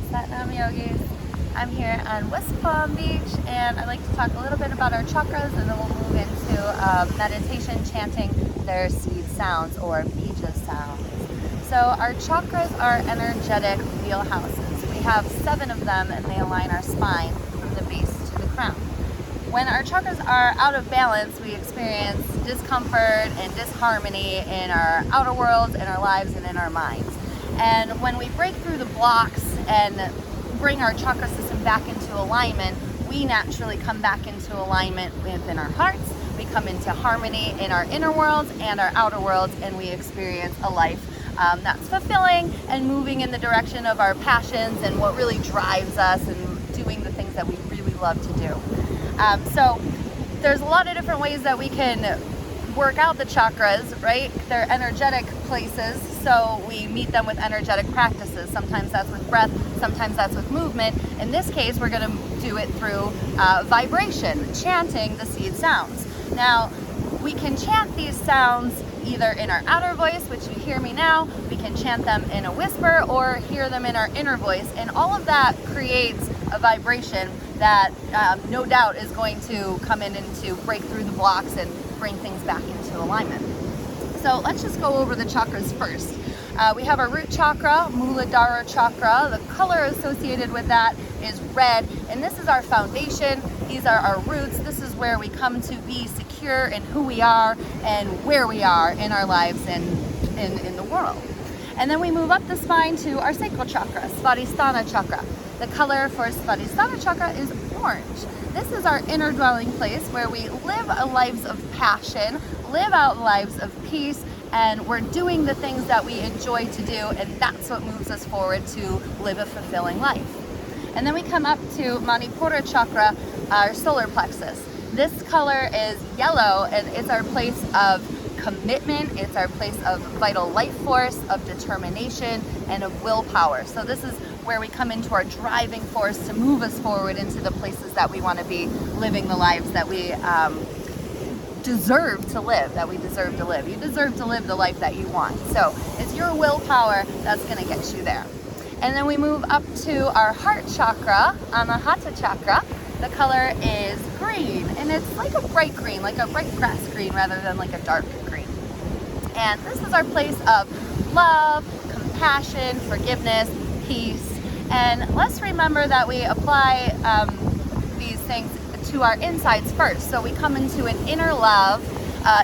Satnam Yogis. I'm here on West Palm Beach, and I'd like to talk a little bit about our chakras, and then we'll move into meditation, chanting their seed sounds or bija sounds. So our chakras are energetic wheelhouses. We have 7 of them, and they align our spine from the base to the crown. When our chakras are out of balance, we experience discomfort and disharmony in our outer worlds, in our lives, and in our minds. And when we break through the blocks and bring our chakra system back into alignment, we naturally come back into alignment within our hearts. We come into harmony in our inner worlds and our outer worlds, and we experience a life that's fulfilling and moving in the direction of our passions and what really drives us, and doing the things that we really love to do. So there's a lot of different ways that we can work out the chakras, right? They're energetic places, so we meet them with energetic practices. Sometimes that's with breath, sometimes that's with movement. In this case, we're going to do it through vibration, chanting the seed sounds. Now, we can chant these sounds either in our outer voice, which you hear me now, we can chant them in a whisper, or hear them in our inner voice, and all of that creates a vibration that no doubt is going to come in and to break through the blocks and bring things back into alignment. So let's just go over the chakras first. We have our root chakra, Muladhara chakra. The color associated with that is red, and this is our foundation. These are our roots. This is where we come to be secure in who we are and where we are in our lives and in the world. And then we move up the spine to our sacral chakra, Swadisthana chakra. The color for Swadisthana chakra is orange. This is our inner dwelling place where we live lives of passion, live out lives of peace, and we're doing the things that we enjoy to do, and that's what moves us forward to live a fulfilling life. And then we come up to Manipura chakra, our solar plexus. This color is yellow, and it's our place of commitment, it's our place of vital life force, of determination, and of willpower. So this is where we come into our driving force to move us forward into the places that we want to be, living the lives that we deserve to live, that we deserve to live. You deserve to live the life that you want. So it's your willpower that's going to get you there. And then we move up to our heart chakra, Anahata chakra. The color is green, and it's like a bright green, like a bright grass green rather than like a dark green. And this is our place of love, compassion, forgiveness, peace. And let's remember that we apply these things to our insides first. So we come into an inner love,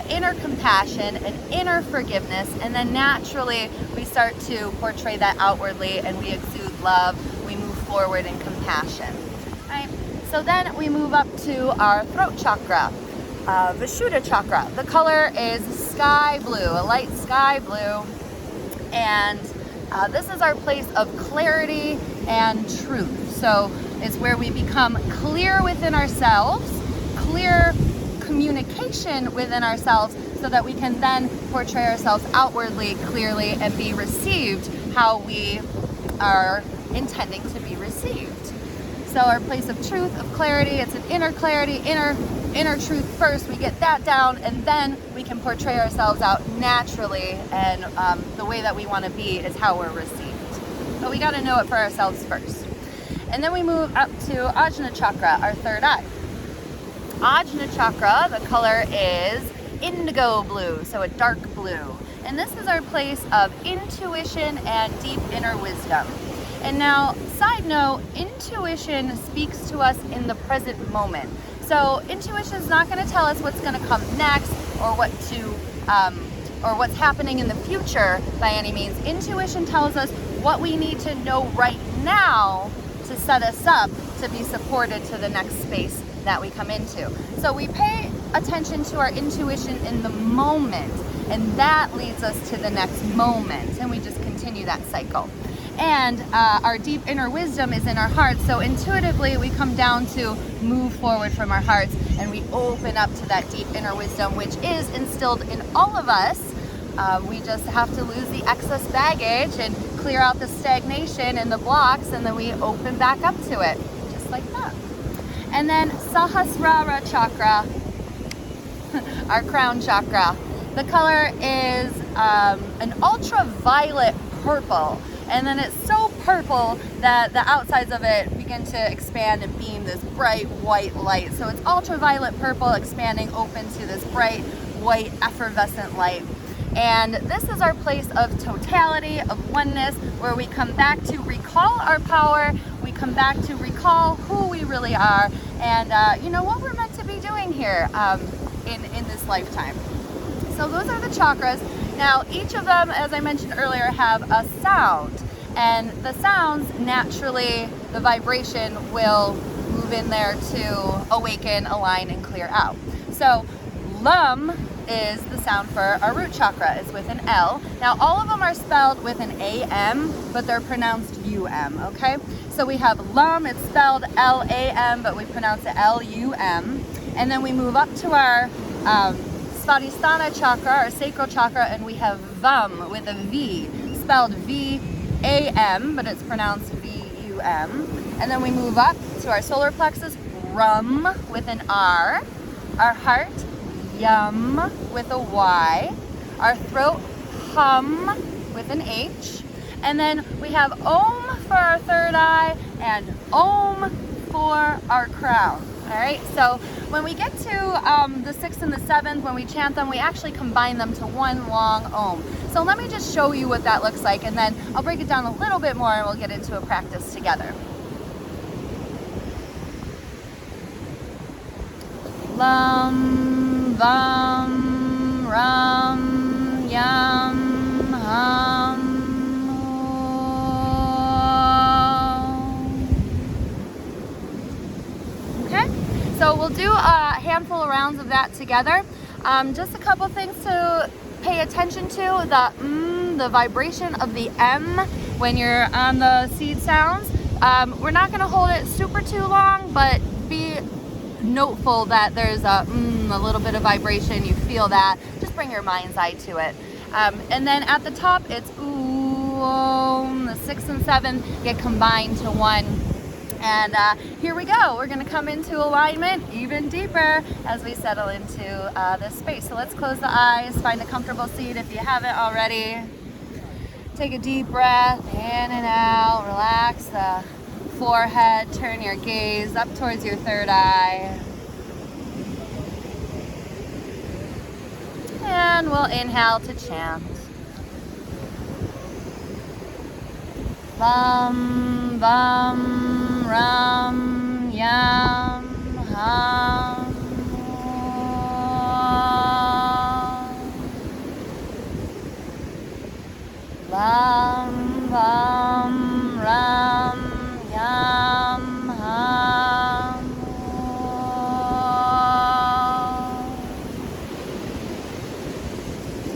inner compassion, an inner forgiveness, and then naturally we start to portray that outwardly, and we exude love, we move forward in compassion. Right? So then we move up to our throat chakra, Vishuddha chakra. The color is sky blue, a light sky blue, and this is our place of clarity and truth. So it's where we become clear within ourselves, clear communication within ourselves, so that we can then portray ourselves outwardly clearly and be received how we are intending to be received. So our place of truth, of clarity, it's an inner clarity, inner truth first. We get that down, and then we can portray ourselves out naturally, and the way that we want to be is how we're received. But we got to know it for ourselves first. And then we move up to Arjuna Chakra, our third eye. Arjuna Chakra, the color is indigo blue, so a dark blue. And this is our place of intuition and deep inner wisdom. And now, side note, intuition speaks to us in the present moment. So intuition is not going to tell us what's going to come next, or what's happening in the future by any means. Intuition tells us what we need to know right now to set us up to be supported to the next space that we come into. So we pay attention to our intuition in the moment, and that leads us to the next moment, and we just continue that cycle. And our deep inner wisdom is in our hearts, so intuitively we come down to move forward from our hearts, and we open up to that deep inner wisdom, which is instilled in all of us. We just have to lose the excess baggage and clear out the stagnation and the blocks, and then we open back up to it, just like that. And then Sahasrara chakra, our crown chakra. The color is an ultraviolet purple. and then it's so purple that the outsides of it begin to expand and beam this bright white light. So it's ultraviolet purple expanding open to this bright white effervescent light. And this is our place of totality, of oneness, where we come back to recall our power, we come back to recall who we really are, and you know, what we're meant to be doing here in this lifetime. So those are the chakras. Now, each of them, as I mentioned earlier, have a sound. And the sounds, naturally, the vibration will move in there to awaken, align, and clear out. So, LUM is the sound for our root chakra. It's with an L. Now, all of them are spelled with an AM, but they're pronounced UM, okay? So we have LUM, it's spelled LAM, but we pronounce it LUM. And then we move up to our Swadisthana chakra, our sacral chakra, and we have VUM with a V, spelled VAM, but it's pronounced VUM. And then we move up to our solar plexus, RUM with an R, our heart, YUM with a Y, our throat, HUM with an H, and then we have OM for our third eye and OM for our crown. All right, so when we get to the 6th and the 7th, when we chant them, we actually combine them to one long OM. So let me just show you what that looks like, and then I'll break it down a little bit more and we'll get into a practice together. LUM, VUM, RUM, YUM, HUM. Okay, so we'll do a handful of rounds of that together. Just a couple things to pay attention to. The vibration of the M when you're on the seed sounds. We're not going to hold it super too long, but be noteful that there's a little bit of vibration. You feel that. Just bring your mind's eye to it. And then at the top, it's ooh, om. The 6th and 7th get combined to one. And here we go. We're going to come into alignment even deeper as we settle into this space. So let's close the eyes. Find a comfortable seat if you haven't already. Take a deep breath in and out. Relax the forehead. Turn your gaze up towards your third eye. And we'll inhale to chant. LUM, VUM, RUM, YUM, HUM. LUM, VUM, RUM, YUM, HUM.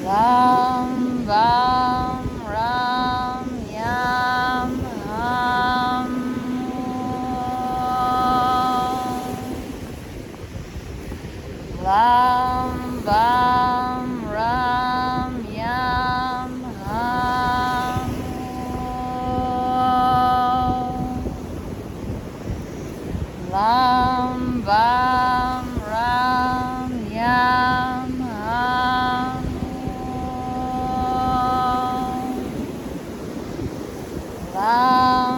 LUM, VUM, RUM, YUM, HUM. LUM, VUM, RUM, YUM, HUM. LUM, VUM, RUM,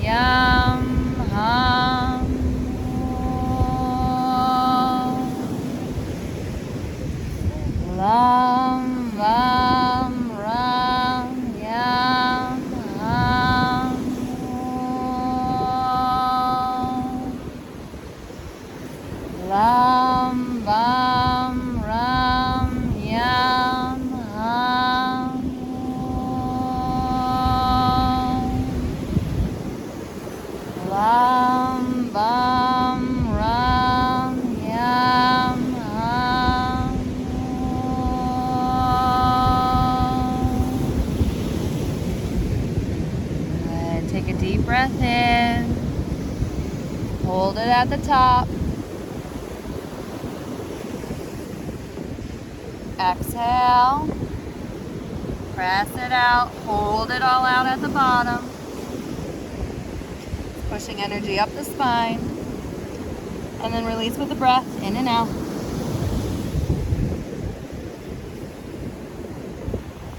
YUM, HUM. LUM, VUM, RUM, YUM, HUM. LUM, VUM, RUM, YUM, HUM. LUM, VUM, RUM, YUM, HUM. LUM, VUM, RUM, YUM, HUM. Good. Take a deep breath in. Hold it at the top. Exhale. Press it out. Hold it all out at the bottom. Pushing energy up the spine. And then release with the breath in and out.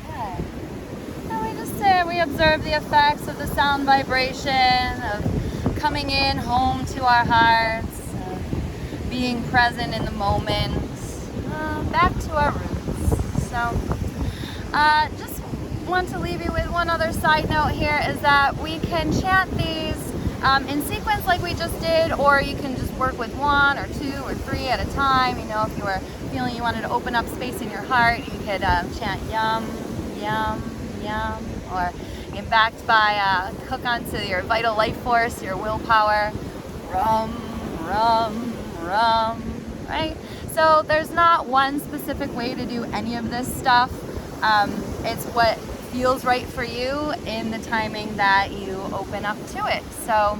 Good. we observe the effects of the sound vibration, of coming in home to our hearts, of being present in the moment, back to our roots. So just want to leave you with one other side note here, is that we can chant these in sequence like we just did, or you can just work with 1 or 2 or 3 at a time. You know, if you were feeling you wanted to open up space in your heart, you could chant yum, yum, yum, or get backed by hook onto your vital life force, your willpower, rum, rum, rum, right? So there's not one specific way to do any of this stuff. It's what feels right for you in the timing that you open up to it. So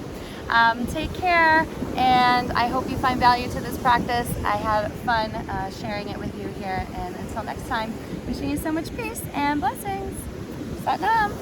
take care, and I hope you find value to this practice. I had fun sharing it with you here, and until next time, wishing you so much peace and blessings. Satnam.